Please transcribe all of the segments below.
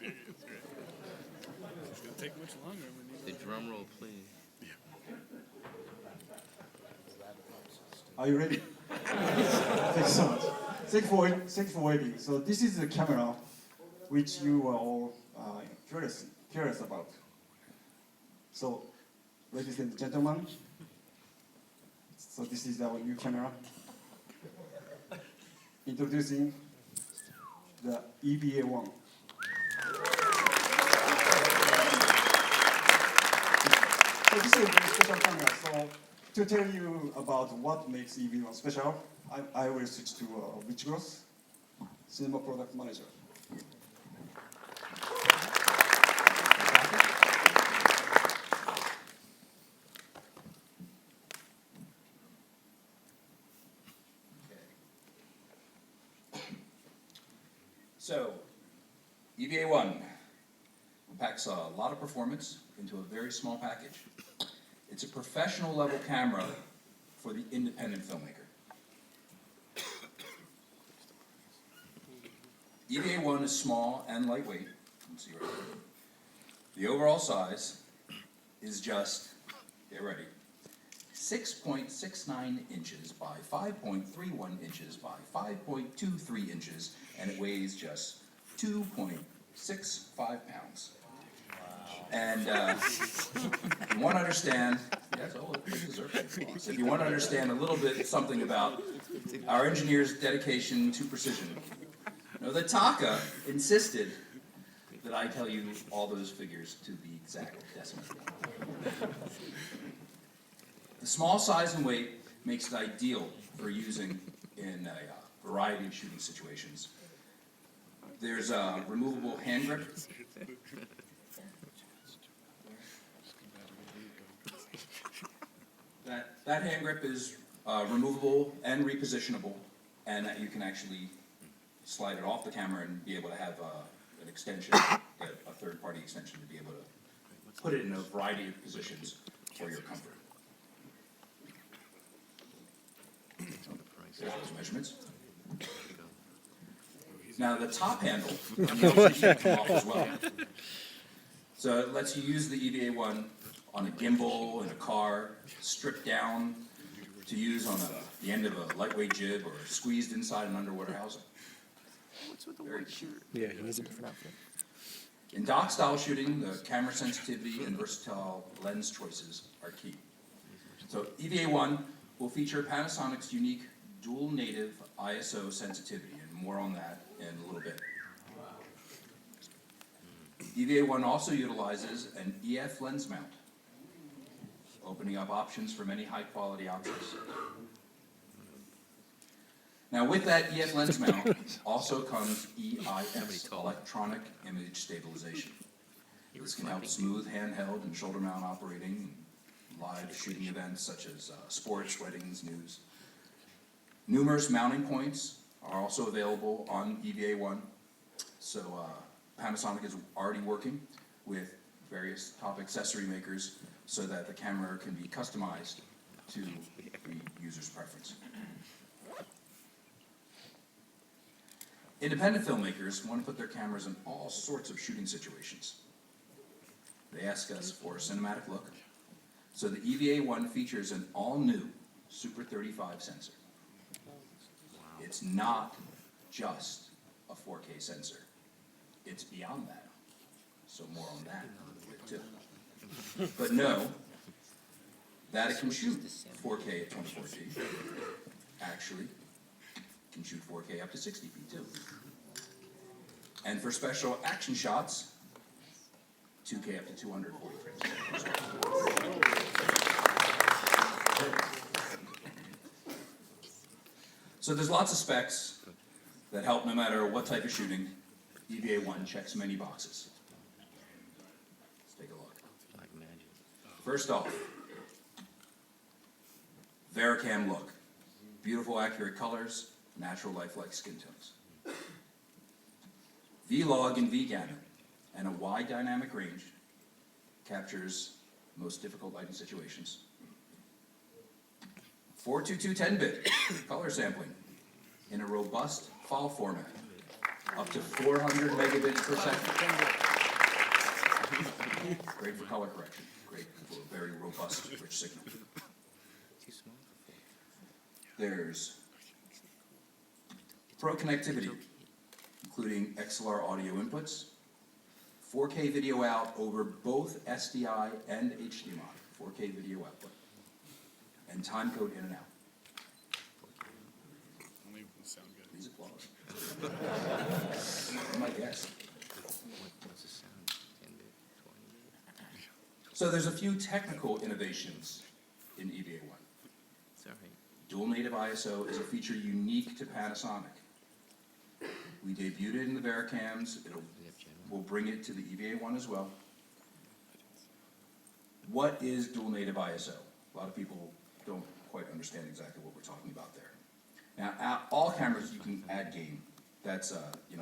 great. It's gonna take much longer when you. The drum roll, please. Are you ready? Thank you so much. Thank you for waiting. So this is the camera which you are all curious about. So, ladies and gentlemen, so this is our new camera. Introducing the EVA1. So this is a very special camera. So to tell you about what makes EVA1 special, I will switch to Rich Gross, Cinema Product Manager. So, EVA1 packs a lot of performance into a very small package. It's a professional level camera for the independent filmmaker. EVA1 is small and lightweight. You can see right here. The overall size is just, get ready, 6.69 inches by 5.31 inches by 5.23 inches, and it weighs just 2.65 pounds. And if you want to understand, yes, oh, it deserves applause. If you want to understand a little bit something about our engineers' dedication to precision, the Taka insisted that I tell you all those figures to the exact decimal. The small size and weight makes it ideal for using in a variety of shooting situations. There's a removable hand grip. That hand grip is removable and repositionable, and that you can actually slide it off the camera and be able to have an extension, a third-party extension, to be able to put it in a variety of positions for your comfort. There's those measurements. Now the top handle can come off as well. So it lets you use the EVA1 on a gimbal, in a car, stripped down to use on the end of a lightweight jib or squeezed inside an underwater housing. Very cute. Yeah, he needs a different outfit. In dock style shooting, the camera sensitivity and versatile lens choices are key. So EVA1 will feature Panasonic's unique dual native ISO sensitivity, and more on that in a little bit. EVA1 also utilizes an EF lens mount, opening up options for many high-quality options. Now with that EF lens mount also comes EIS, electronic image stabilization. This can help smooth handheld and shoulder mount operating, live shooting events such as sports, weddings, news. Numerous mounting points are also available on EVA1. So Panasonic is already working with various top accessory makers so that the camera can be customized to the user's preference. Independent filmmakers want to put their cameras in all sorts of shooting situations. They ask us for a cinematic look, so the EVA1 features an all-new Super 35 sensor. It's not just a 4K sensor. It's beyond that. So more on that in a little bit too. But know that it can shoot 4K at 24G. Actually, it can shoot 4K up to 60p too. And for special action shots, 2K up to 240 frames. So there's lots of specs that help no matter what type of shooting. EVA1 checks many boxes. Let's take a look. First off, Vericam look. Beautiful, accurate colors, natural, lifelike skin tones. V-Log and V-Gamut, and a wide dynamic range, captures most difficult lighting situations. 422 10-bit color sampling in a robust file format. up to 400 megabits per second. Great for color correction, great for a very robust, rich signal. There's Pro connectivity, including XLR audio inputs, 4K video out over both SDI and HDMI, 4K video output, and timecode in and out. Only sound good. These applause. My guess. So there's a few technical innovations in EVA1. Dual native ISO is a feature unique to Panasonic. We debuted it in the Vericams. We'll bring it to the EVA1 as well. What is dual native ISO? A lot of people don't quite understand exactly what we're talking about there. Now, all cameras you can add gain. That's you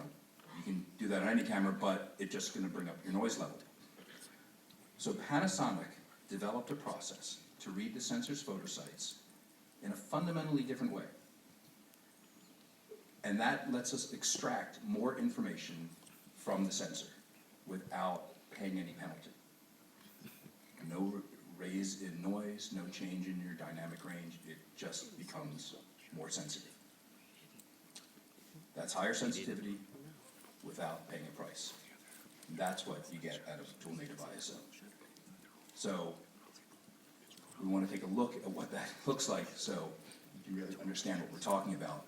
can do that on any camera, but it's just going to bring up your noise level. So Panasonic developed a process to read the sensor's photosites in a fundamentally different way. And that lets us extract more information from the sensor without paying any penalty. No raise in noise, no change in your dynamic range, it just becomes more sensitive. That's higher sensitivity without paying a price. That's what you get out of dual native ISO. So we want to take a look at what that looks like so you can really understand what we're talking about.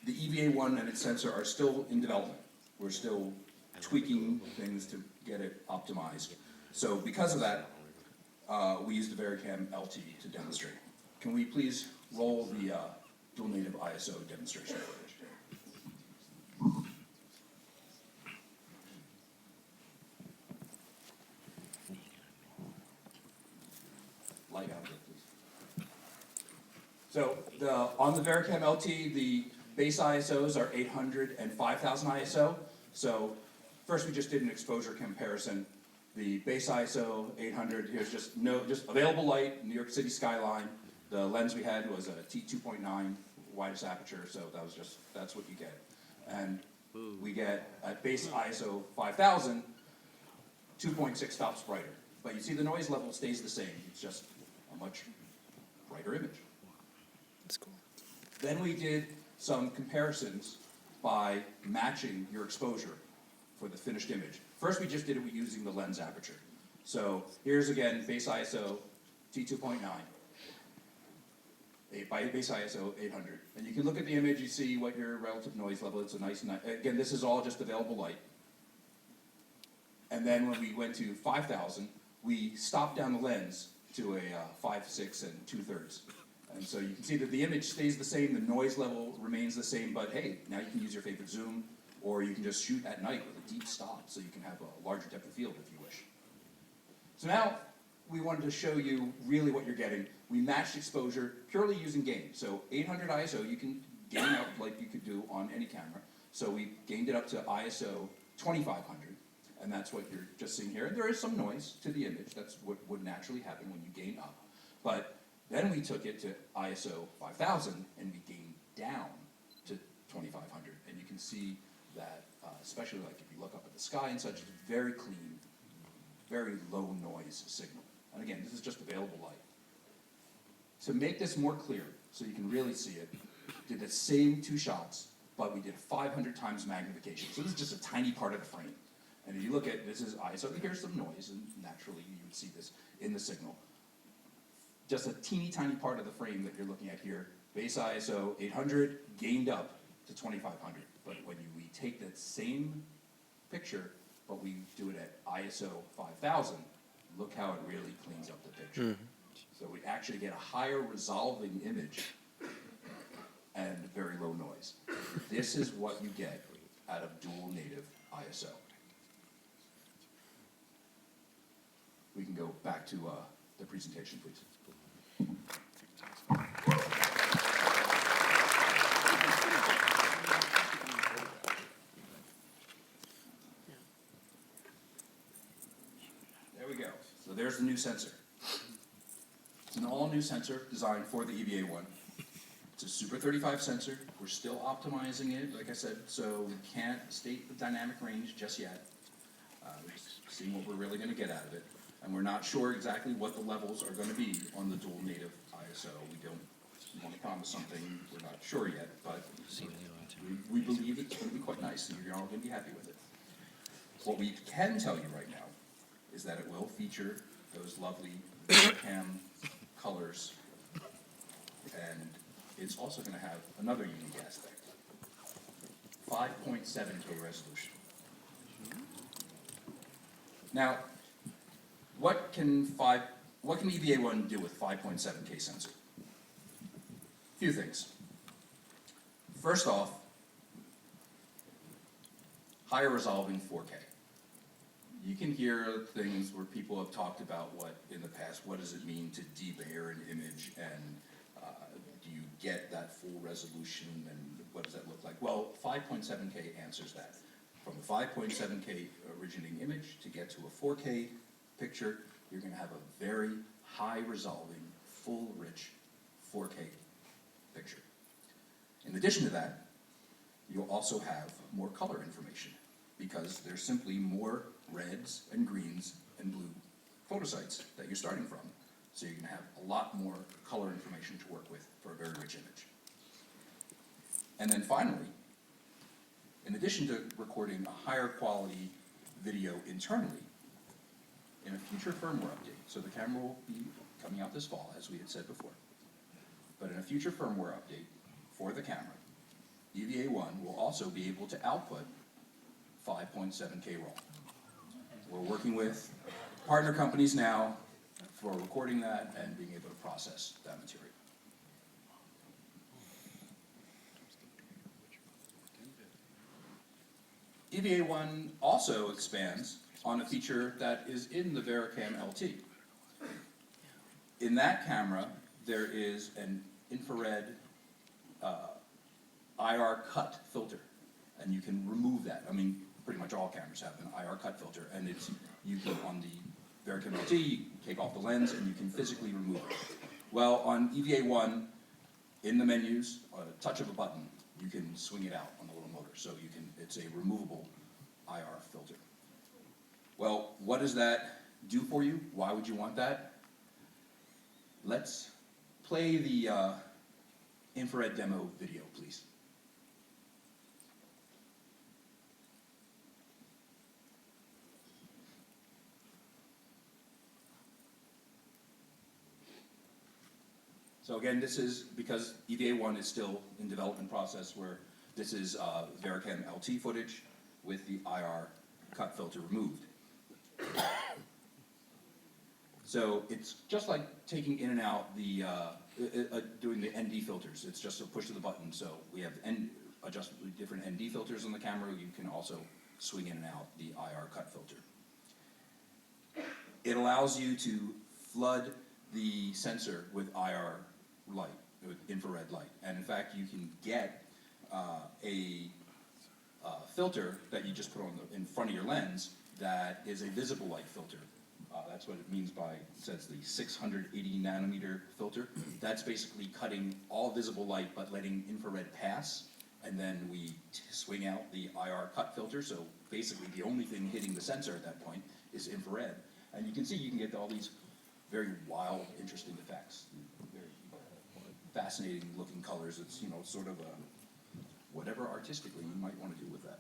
The EVA1 and its sensor are still in development. We're still tweaking things to get it optimized. So because of that, we used the Vericam LT to demonstrate. Can we please roll the dual native ISO demonstration footage? Light out here, please. So on the Vericam LT, the base ISOs are 800 and 5000 ISO. So first we just did an exposure comparison. The base ISO 800, here's just available light, New York City skyline. The lens we had was a T2.9 widest aperture, so that's what you get. And we get at base ISO 5000, 2.6 stops brighter. But you see the noise level stays the same. It's just a much brighter image. That's cool. Then we did some comparisons by matching your exposure for the finished image. First, we just did it using the lens aperture. So here's again base ISO T2.9, by base ISO 800. And you can look at the image, you see what your relative noise level is. Again, this is all just available light. And then when we went to 5000, we stopped down the lens to a 5/6 and 2/3. And so you can see that the image stays the same, the noise level remains the same, but hey, now you can use your favorite zoom, or you can just shoot at night with a deep stop, so you can have a larger depth of field if you wish. So now we wanted to show you really what you're getting. We matched exposure purely using gain. So 800 ISO, you can gain out like you could do on any camera. So we gained it up to ISO 2500, and that's what you're just seeing here. And there is some noise to the image. That's what would naturally happen when you gain up. But then we took it to ISO 5000, and we gained down to 2500. And you can see that, especially like if you look up at the sky and such, it's very clean, very low noise signal. And again, this is just available light. To make this more clear, so you can really see it, did the same two shots, but we did 500 times magnification. So this is just a tiny part of the frame. And if you look at, this is ISO, here's some noise, and naturally you would see this in the signal. Just a teeny tiny part of the frame that you're looking at here, base ISO 800, gained up to 2500. But when we take that same picture, but we do it at ISO 5000, look how it really cleans up the picture. Mm-hmm. So we actually get a higher resolving image and very low noise. This is what you get out of dual native ISO. We can go back to the presentation, please. There we go. So there's the new sensor. It's an all-new sensor designed for the EVA1. It's a Super 35 sensor. We're still optimizing it, like I said, so we can't state the dynamic range just yet. We're just seeing what we're really going to get out of it. And we're not sure exactly what the levels are going to be on the dual native ISO. We don't want to promise something we're not sure yet, but we believe it's going to be quite nice, and you're all going to be happy with it. What we can tell you right now is that it will feature those lovely cam colors, and it's also going to have another unique aspect: 5.7K resolution. Now, what can EVA1 do with 5.7K sensor? A few things. First off, higher resolving 4K. You can hear things where people have talked about in the past, what does it mean to debayer an image, and do you get that full resolution, and what does that look like? Well, 5.7K answers that. From a 5.7K originating image to get to a 4K picture, you're going to have a very high resolving, full, rich 4K picture. In addition to that, you'll also have more color information, because there's simply more reds and greens and blue photosites that you're starting from. So you're going to have a lot more color information to work with for a very rich image. And then finally, in addition to recording a higher quality video internally, in a future firmware update, so the camera will be coming out this fall, as we had said before, but in a future firmware update for the camera, EVA1 will also be able to output 5.7K RAW. We're working with partner companies now for recording that and being able to process that material. EVA1 also expands on a feature that is in the VeriCam LT. In that camera, there is an infrared IR cut filter, and you can remove that. I mean, pretty much all cameras have an IR cut filter, and you can, on the VeriCam LT, you take off the lens and you can physically remove it. Well, on EVA1, in the menus, on a touch of a button, you can swing it out on the little motor, so it's a removable IR filter. Well, what does that do for you? Why would you want that? Let's play the infrared demo video, please. So again, this is because EVA1 is still in development process, where this is VeriCam LT footage with the IR cut filter removed. So it's just like taking in and out the, doing the ND filters. It's just a push of the button. So we have different ND filters on the camera. You can also swing in and out the IR cut filter. It allows you to flood the sensor with IR light, with infrared light. And in fact, you can get a filter that you just put on in front of your lens that is a visible light filter. That's what it means by, it says the 680 nanometer filter. That's basically cutting all visible light but letting infrared pass. And then we swing out the IR cut filter, so basically the only thing hitting the sensor at that point is infrared. And you can see you can get all these very wild, interesting effects. Very fascinating looking colors. It's, sort of whatever artistically you might want to do with that.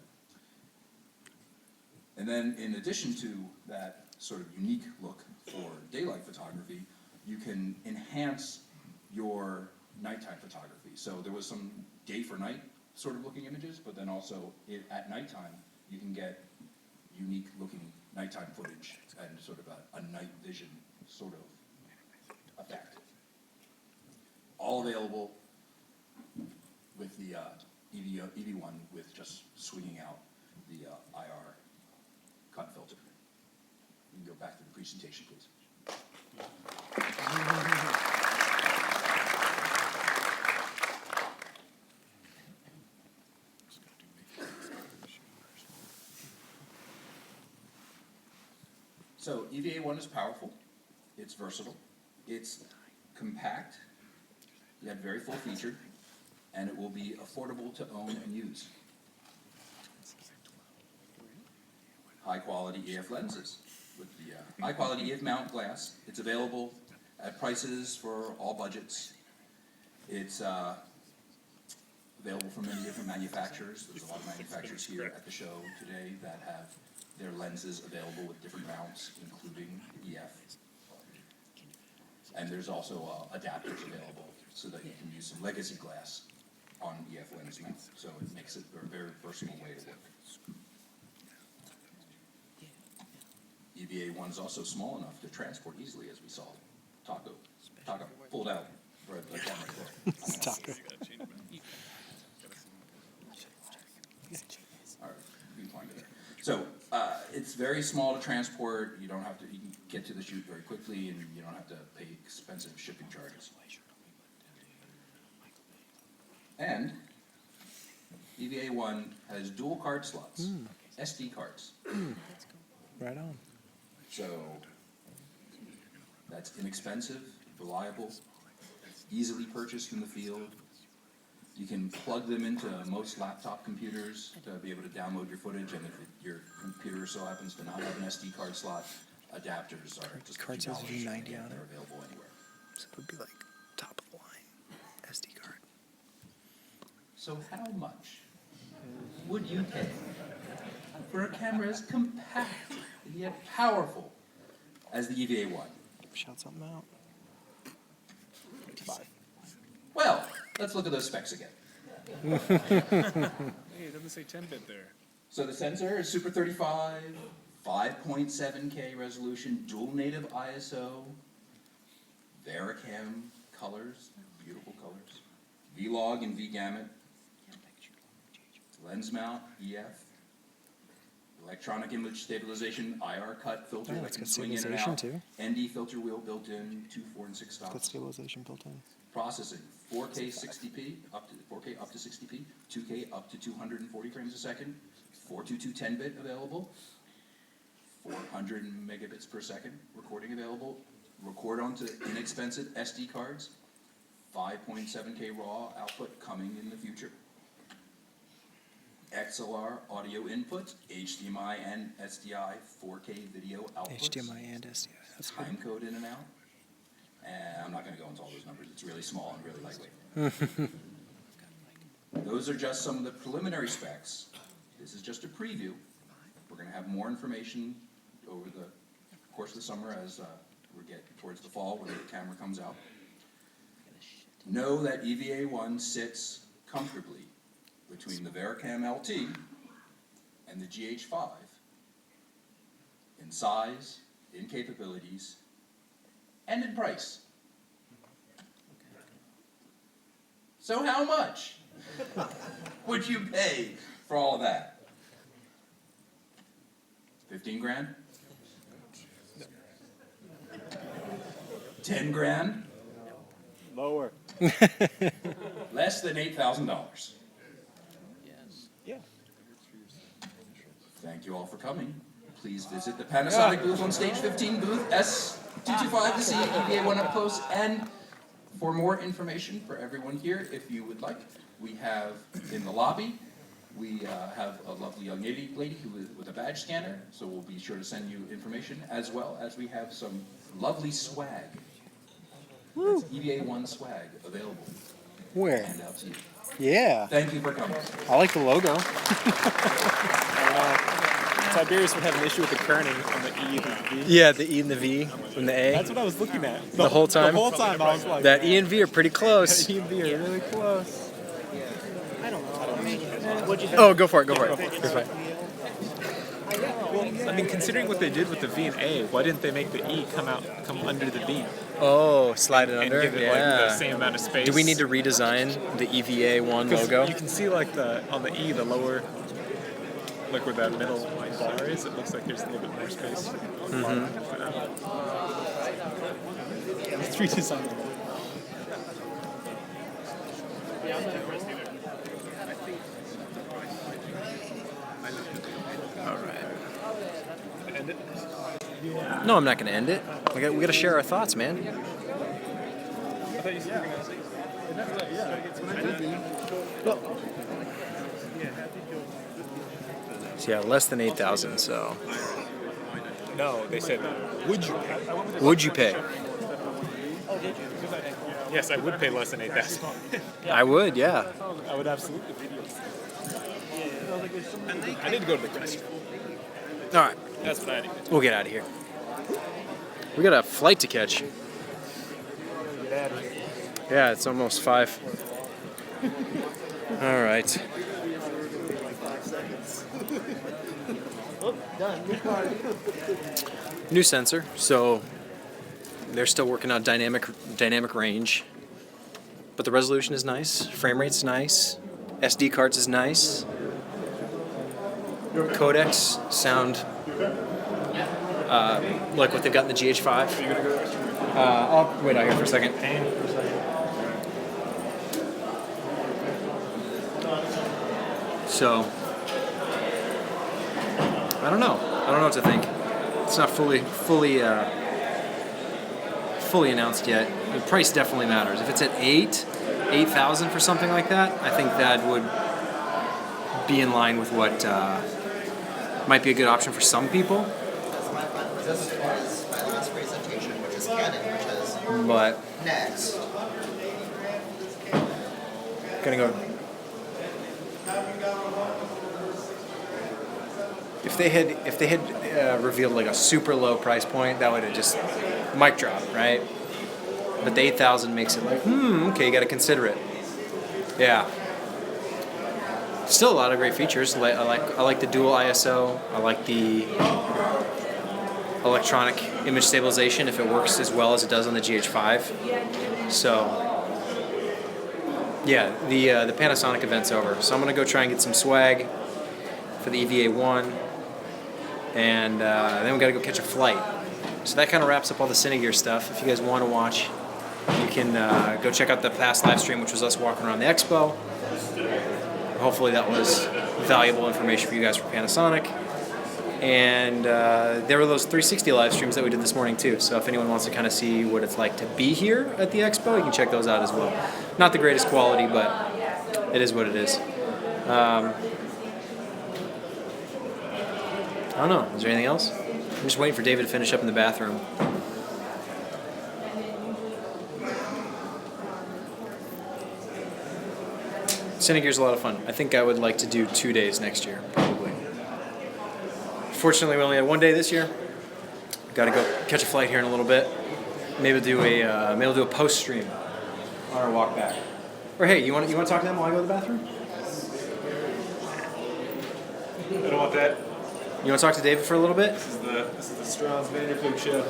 And then in addition to that sort of unique look for daylight photography, you can enhance your nighttime photography. So there was some day for night sort of looking images, but then also at nighttime, you can get unique looking nighttime footage and sort of a night vision sort of effect. All available with the EV1 with just swinging out the IR cut filter. You can go back to the presentation, please. So EVA1 is powerful, it's versatile, it's compact, yet very full featured. and it will be affordable to own and use. High-quality EF lenses with the high-quality EF mount glass. It's available at prices for all budgets. It's available from many different manufacturers. There's a lot of manufacturers here at the show today that have their lenses available with different mounts, including EF. And there's also adapters available so that you can use some legacy glass on EF lens mount. So it makes it a very versatile way to work. EVA1 is also small enough to transport easily, as we saw. Taco pulled out for the camera there. Taco. All right, you can find it there. So it's very small to transport. You don't have to. You can get to the shoot very quickly, and you don't have to pay expensive shipping charges. And EVA1 has dual card slots, SD cards. Right on. So that's inexpensive, reliable, easily purchased in the field. You can plug them into most laptop computers to be able to download your footage, and if your computer so happens to not have an SD card slot, adapters are just Card says $50 V90 on it. They're available anywhere. So it would be like top of the line SD card. So how much would you pay for a camera as compact and yet powerful as the EVA1? Shout something out. 5. Well, let's look at those specs again. Hey, it doesn't say 10-bit there. So the sensor is Super 35, 5.7K resolution, dual native ISO, Vericam colors, beautiful colors, V-Log and V-Gamut, lens mount, EF, electronic image stabilization, IR cut filter Oh, that it's can got swing in and stabilization out, too. ND filter wheel built in, 2, 4, and 6 It's got stops. stabilization built in. Processing, 4K 60p, up to 60p, 2K up to 240 frames a second, 422 10-bit available, 400 megabits per second recording available, record onto inexpensive SD cards, 5.7K raw output coming in the future, XLR audio input, HDMI and SDI 4K video outputs. HDMI and SDI. That's good. Time code in and out. And I'm not going to go into all those numbers. It's really small and really lightweight. Those are just some of the preliminary specs. This is just a preview. We're going to have more information over the course of the summer as we get towards the fall when the camera comes out. Know that EVA1 sits comfortably between the Vericam LT and the GH5 in size, in capabilities, and in price. So how much would you pay for all of that? 15 grand? 10 grand? Lower. Less than $8,000. Yeah. Thank you all for coming. Please visit the Panasonic booth on stage 15, booth S225 to see EVA1 up close. And for more information for everyone here, if you would like, we have in the lobby, we have a lovely young lady who is with a badge scanner, so we'll be sure to send you information, as well as we have some lovely swag. That's EVA1 swag available. Where? And out to you. Yeah. Thank you for coming. I like the logo. Tiberius would have an issue with the kerning on the E and the V. Yeah, the E and the V and the A. That's what I was looking at. The whole time? The whole time I was like, That E and V are pretty close. E and V are really close. Oh, go for it, go for it. You're fine. I mean, considering what they did with the V and A, why didn't they make the E come under the V? Oh, slide it And under? give it like the Yeah. same amount of space? Do we need to redesign the EVA1 'Cause logo? you can see like on the E, the lower, like where that middle bar is, it looks like there's a little bit more space. Let's redesign it. No, I'm not going to end it. We got to share our thoughts, man. I thought you said you were gonna say So yeah, less than 8,000. So No, they said, would you? would you pay? Yes, I would pay less than 8,000. I would, yeah. I would absolutely. I need to go to the restroom. All right, That's what I need. we'll get out of here. We got a flight to catch. Yeah, it's almost 5. All right. New sensor, so they're still working on dynamic range, but the resolution is nice, frame rate's nice, SD cards is nice, codecs sound like what they've got in the GH5. I'll wait out here for a second. So I don't know what to think. It's not fully announced yet. The price definitely matters. If it's at 8,000 for something like that, I think that would be in line with what might be a good option for some people. This was my last presentation, which is Canon, which is But next. gonna go. If they had revealed like a super low price point, that would have just mic drop, right? But the 8,000 makes it like, okay, you got to consider it. Yeah. Still a lot of great features. I like the dual ISO. I like the electronic image stabilization if it works as well as it does on the GH5. So yeah, the Panasonic event's over. So I'm gonna go try and get some swag for the EVA1, and then we gotta go catch a flight. So that kind of wraps up all the Cinegear stuff. If you guys want to watch, you can go check out the past live stream, which was us walking around the expo. Hopefully that was valuable information for you guys from Panasonic. And there were those 360 live streams that we did this morning too. So if anyone wants to kind of see what it's like to be here at the expo, you can check those out as well. Not the greatest quality, but it is what it is. I don't know. Is there anything else? I'm just waiting for David to finish up in the bathroom. Cinegear's a lot of fun. I think I would like to do 2 days next year, probably. Fortunately, we only had 1 day this year. Got to go catch a flight here in a little bit. Maybe we'll do a post stream on our walk back. Or hey, you want to talk to them while I go to the bathroom? I don't want that. You want to talk to David for a little bit? This is the Strauss Vanderpool show.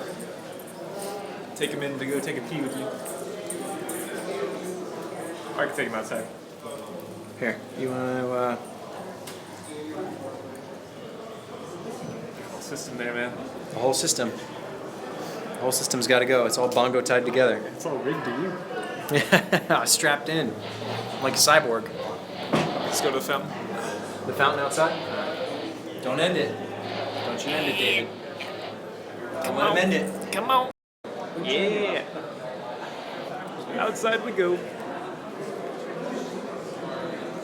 Take him in to go take a pee with you. Or I can take him outside. Here, you want System there, man. the whole system. The whole system's got to go. It's all bongo tied together. It's all rigged to you. Strapped in, like a cyborg. Let's go to the fountain. The fountain outside. Don't end it. Don't you end it, David. Don't let him end it. Come on. Yeah. Outside we go.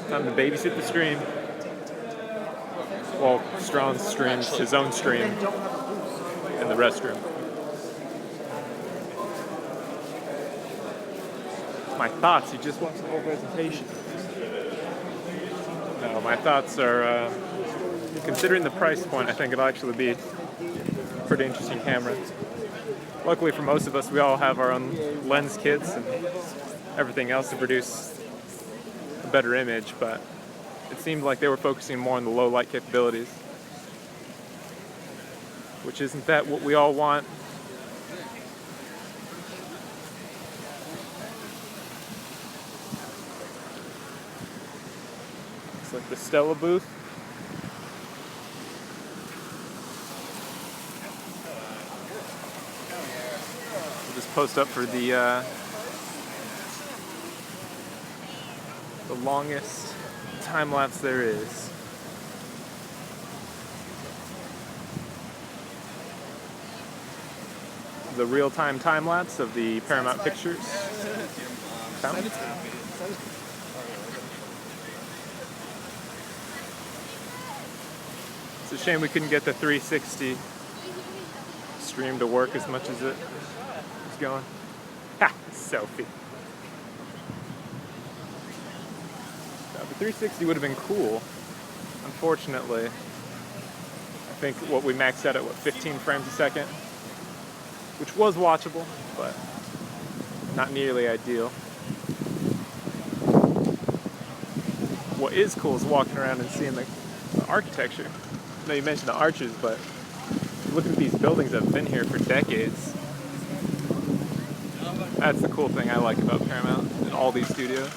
Time to babysit the stream. Well, Strawn streams his own stream in the restroom. My thoughts, you just watched the whole presentation. No, my thoughts are, considering the price point, I think it'll actually be a pretty interesting camera. Luckily for most of us, we all have our own lens kits and everything else to produce a better image, but it seemed like they were focusing more on the low light capabilities, which isn't that what we all want? It's like the Stella booth. We'll just post up for the longest time lapse there is. The real-time time lapse of the Paramount Pictures Fountain? It's a shame we couldn't get the 360 stream to work as much as it was going. Ha! Selfie. The 360 would have been cool. Unfortunately, I think what we maxed out at, 15 frames a second? Which was watchable, but not nearly ideal. What is cool is walking around and seeing the architecture. I know you mentioned the arches, but looking at these buildings that have been here for decades. That's the cool thing I like about Paramount and all these studios.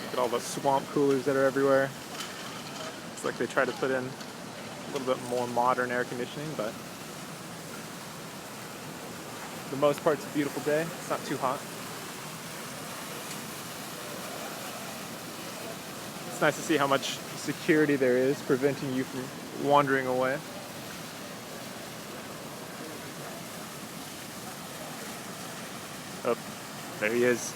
Look at all the swamp coolers that are everywhere. It's like they try to put in a little bit more modern air conditioning, but for the most part it's a beautiful day. It's not too hot. It's nice to see how much security there is preventing you from wandering away. Oh, there he is.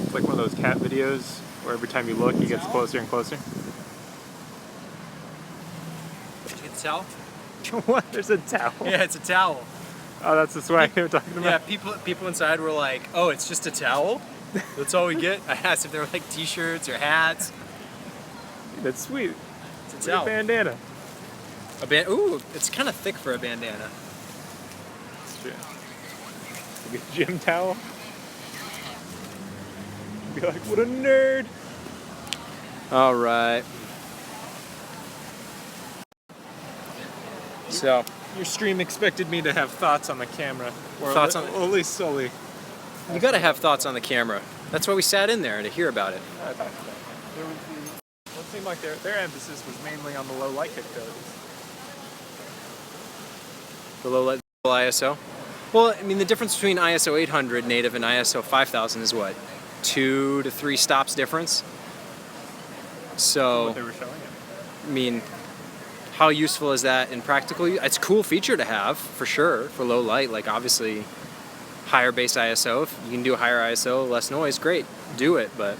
It's like one of those cat videos where every time you look, he gets closer and closer. Did you get the towel? What? There's a towel? Yeah, it's a towel. Oh, that's the swag they were talking about? Yeah, people inside were like, oh, it's just a towel? That's all we get? I asked if they were like t-shirts or hats. That's sweet. It's a It's towel. a bandana. Ooh, it's kind of thick for a bandana. That's true. Like a gym towel. Be like, what a nerd. All right. So, Your stream expected me to have thoughts on the camera. Or Thoughts at on- at least solely. you gotta have thoughts on the camera. That's why we sat in there to hear about it. There was it seemed like their emphasis was mainly on the low light capabilities. The low ISO. Well, I mean, the difference between ISO 800 native and ISO 5000 is what? 2 to 3 stops difference? So, What they were showing it. I mean, how useful is that in practical use? It's a cool feature to have, for sure, for low light. Like, obviously, higher base ISO. If you can do a higher ISO, less noise, great, do it. But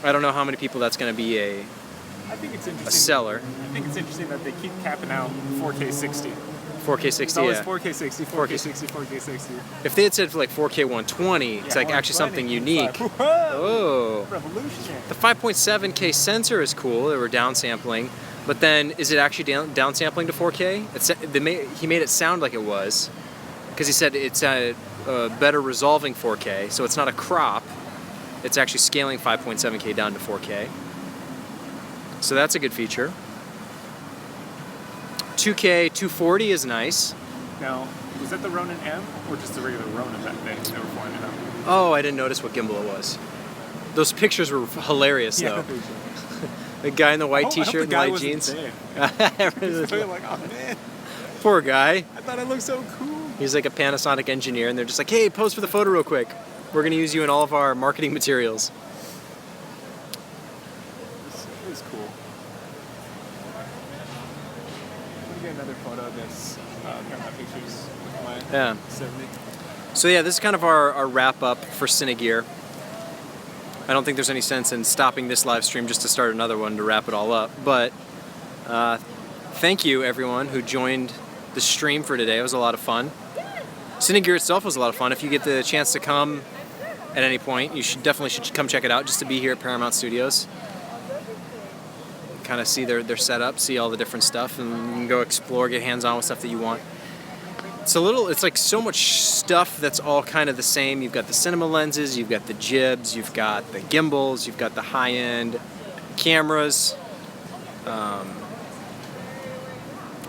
I don't know how many people that's going to be I think it's interesting. a seller. I think it's interesting that they keep capping out 4K 60. 4K It's 60, always yeah. 4K 60, 4K 60, 4K 60. If they had said for like 4K 120, it's like actually something unique. Whoa! Oh. Revolutionary. The 5.7K sensor is cool. They were downsampling, but then is it actually downsampling to 4K? He made it sound like it was, because he said it's a better resolving 4K, so it's not a crop. It's actually scaling 5.7K down to 4K. So that's a good feature. 2K 240 is nice. Now, was that the Ronin M or just the regular Ronin that they were flying it up? Oh, I didn't notice what gimbal it was. Those pictures were hilarious, though. The guy in the white t-shirt and light jeans. They're like, oh man, Poor guy. I thought it looked so cool. He's like a Panasonic engineer, and they're just like, hey, pose for the photo real quick. We're going to use you in all of our marketing materials. It was cool. Let me get another photo of this. Paramount Pictures with my Yeah. 70. So yeah, this is kind of our wrap-up for Cinegear. I don't think there's any sense in stopping this live stream just to start another one to wrap it all up. But thank you, everyone, who joined the stream for today. It was a lot of fun. Cinegear itself was a lot of fun. If you get the chance to come at any point, you should come check it out just to be here at Paramount Studios. Kind of see their setup, see all the different stuff, and you can go explore, get hands-on with stuff that you want. It's like so much stuff that's all kind of the same. You've got the cinema lenses, you've got the jibs, you've got the gimbals, you've got the high-end cameras.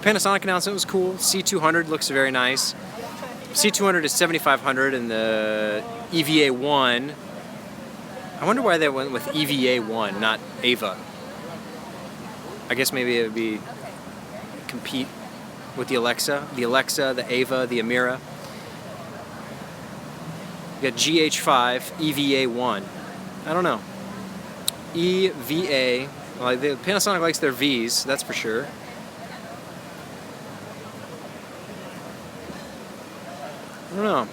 Panasonic announcement was cool. C200 looks very nice. C200 is 7500, and the EVA1. I wonder why they went with EVA1, not EVA. I guess maybe it would be compete with the Alexa, the EVA, the Amira. We got GH5 EVA1. I don't know. EVA. Well, Panasonic likes their V's, that's for sure. I don't know.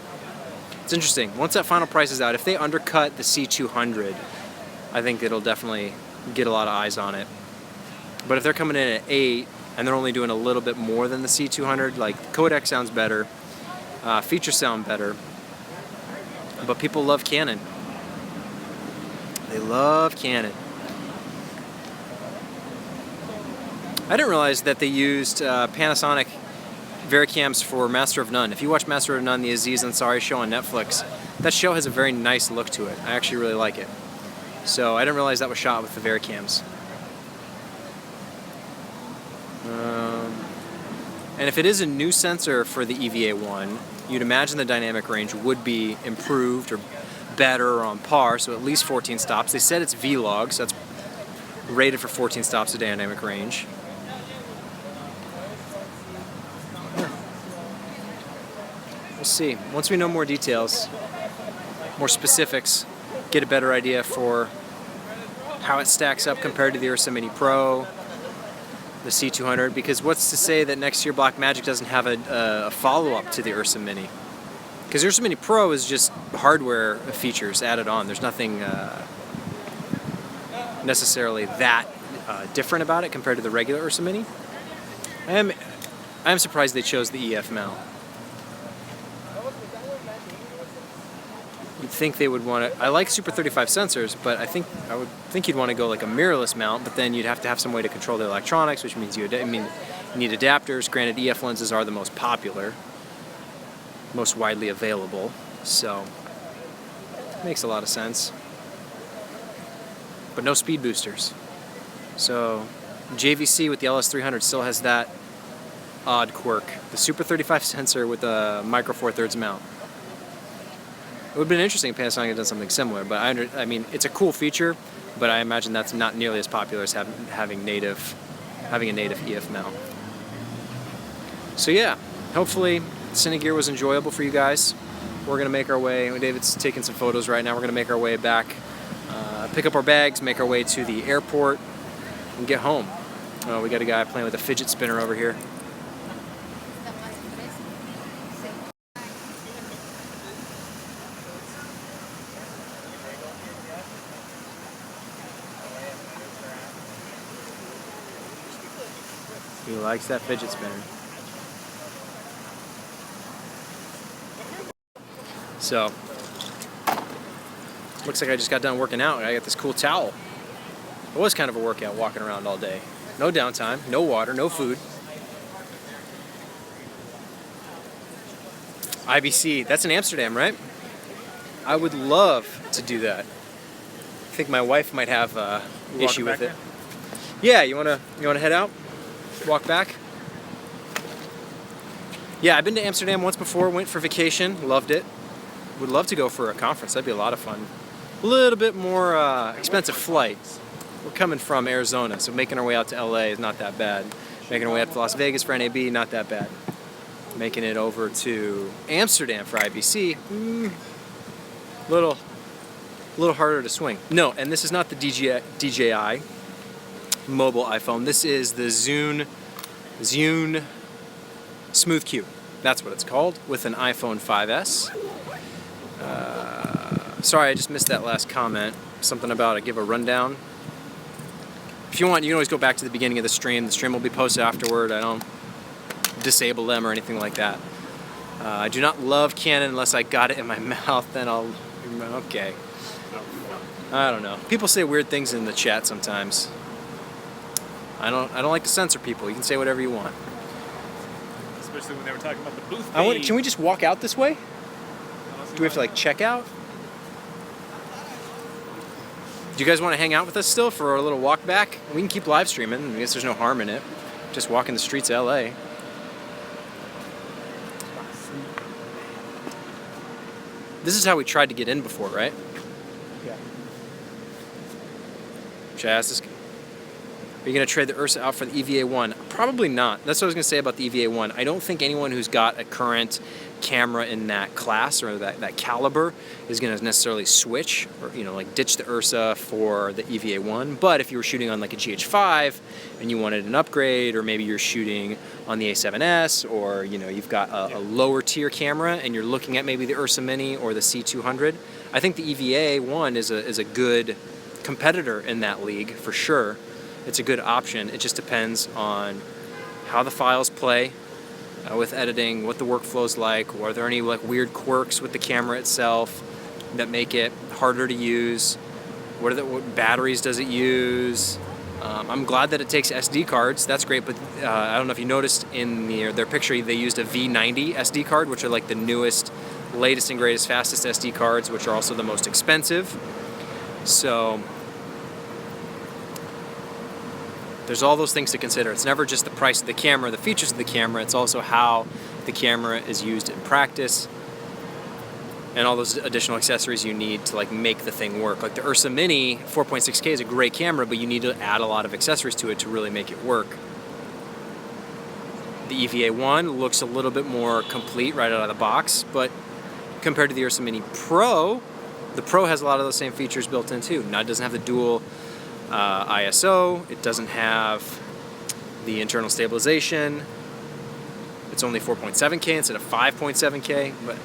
It's interesting. Once that final price is out, if they undercut the C200, I think it'll definitely get a lot of eyes on it. But if they're coming in at 8 and they're only doing a little bit more than the C200, like codec sounds better, features sound better, but people love Canon. They love Canon. I didn't realize that they used Panasonic Vericams for Master of None. If you watch Master of None, the Aziz Ansari show on Netflix, that show has a very nice look to it. I actually really like it. So I didn't realize that was shot with the Vericams. And if it is a new sensor for the EVA1, you'd imagine the dynamic range would be improved or better or on par, so at least 14 stops. They said it's V-Log, so that's rated for 14 stops of dynamic range. We'll see. Once we know more details, more specifics, get a better idea for how it stacks up compared to the Ursa Mini Pro, the C200, because what's to say that next year Blackmagic doesn't have a follow-up to the Ursa Mini? Because Ursa Mini Pro is just hardware features added on. There's nothing necessarily that different about it compared to the regular Ursa Mini. I am surprised they chose the EF mount. You'd think they would want to. I like Super 35 sensors, but I would think you'd want to go like a mirrorless mount. But then you'd have to have some way to control the electronics, which means you need adapters. Granted, EF lenses are the most popular, most widely available, so it makes a lot of sense. But no speed boosters. So JVC with the LS300 still has that odd quirk. The Super 35 sensor with a micro 4/3 mount. It would have been interesting if Panasonic had done something similar, but I mean, it's a cool feature, but I imagine that's not nearly as popular as having a native EF mount. So yeah, hopefully Cinegear was enjoyable for you guys. We're gonna make our way. David's taking some photos right now. We're gonna make our way back, pick up our bags, make our way to the airport, and get home. We got a guy playing with a fidget spinner over here. He likes that fidget spinner. So, looks like I just got done working out. I got this cool towel. It was kind of a workout walking around all day. No downtime, no water, no food. IBC, that's in Amsterdam, right? I would love to do that. I think my wife might have an issue with it. Yeah, you wanna head out? Walk back? Yeah, I've been to Amsterdam once before, went for vacation, loved it. Would love to go for a conference, that'd be a lot of fun. A little bit more expensive flight. We're coming from Arizona, so making our way out to LA is not that bad. Making our way up to Las Vegas for NAB, not that bad. Making it over to Amsterdam for IBC, a little harder to swing. No, and this is not the DJI mobile iPhone. This is the Zune Smooth Q. That's what it's called, with an iPhone 5S. Sorry, I just missed that last comment. Something about I give a rundown. If you want, you can always go back to the beginning of the stream. The stream will be posted afterward. I don't disable them or anything like that. I do not love Canon unless I got it in my mouth, then I'll... Okay. I don't know. People say weird things in the chat sometimes. I don't like to censor people. You can say whatever you want. Especially when they were talking about the booth. Can we just walk out this way? Do we have to like check out? Do you guys want to hang out with us still for a little walk back? We can keep live streaming. I guess there's no harm in it. Just walking the streets of LA. This is how we tried to get in before, right? Yeah. Should I ask this? Are you going to trade the Ursa out for the EVA1? Probably not. That's what I was going to say about the EVA1. I don't think anyone who's got a current camera in that class or that caliber is going to necessarily switch or like ditch the Ursa for the EVA1. But if you were shooting on like a GH5 and you wanted an upgrade, or maybe you're shooting on the A7S, or you've got a lower tier camera and you're looking at maybe the Ursa Mini or the C200, I think the EVA1 is a good competitor in that league for sure. It's a good option. It just depends on how the files play with editing, what the workflow's like. Are there any like weird quirks with the camera itself that make it harder to use? What batteries does it use? I'm glad that it takes SD cards. That's great, but I don't know if you noticed in their picture, they used a V90 SD card, which are like the newest, latest and greatest, fastest SD cards, which are also the most expensive. So there's all those things to consider. It's never just the price of the camera, the features of the camera, it's also how the camera is used in practice and all those additional accessories you need to like make the thing work. Like the Ursa Mini 4.6K is a great camera, but you need to add a lot of accessories to it to really make it work. The EVA1 looks a little bit more complete right out of the box, but compared to the Ursa Mini Pro, the Pro has a lot of those same features built in too. Now it doesn't have the dual ISO, it doesn't have the internal stabilization, it's only 4.7K instead of 5.7K, but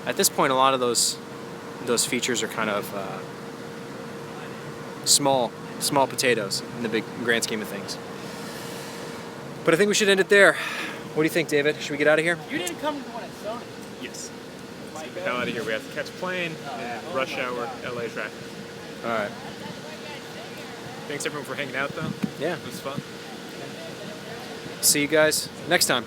at this point a lot of those features are kind of small potatoes in the big grand scheme of things. But I think we should end it there. What do you think, David? Should we get out of here? You didn't come to the one at Sony. Yes. Let's get the hell out of here. We have to catch a plane and rush hour LA traffic. All right. Thanks everyone for hanging out though. Yeah. It was fun. See you guys next time.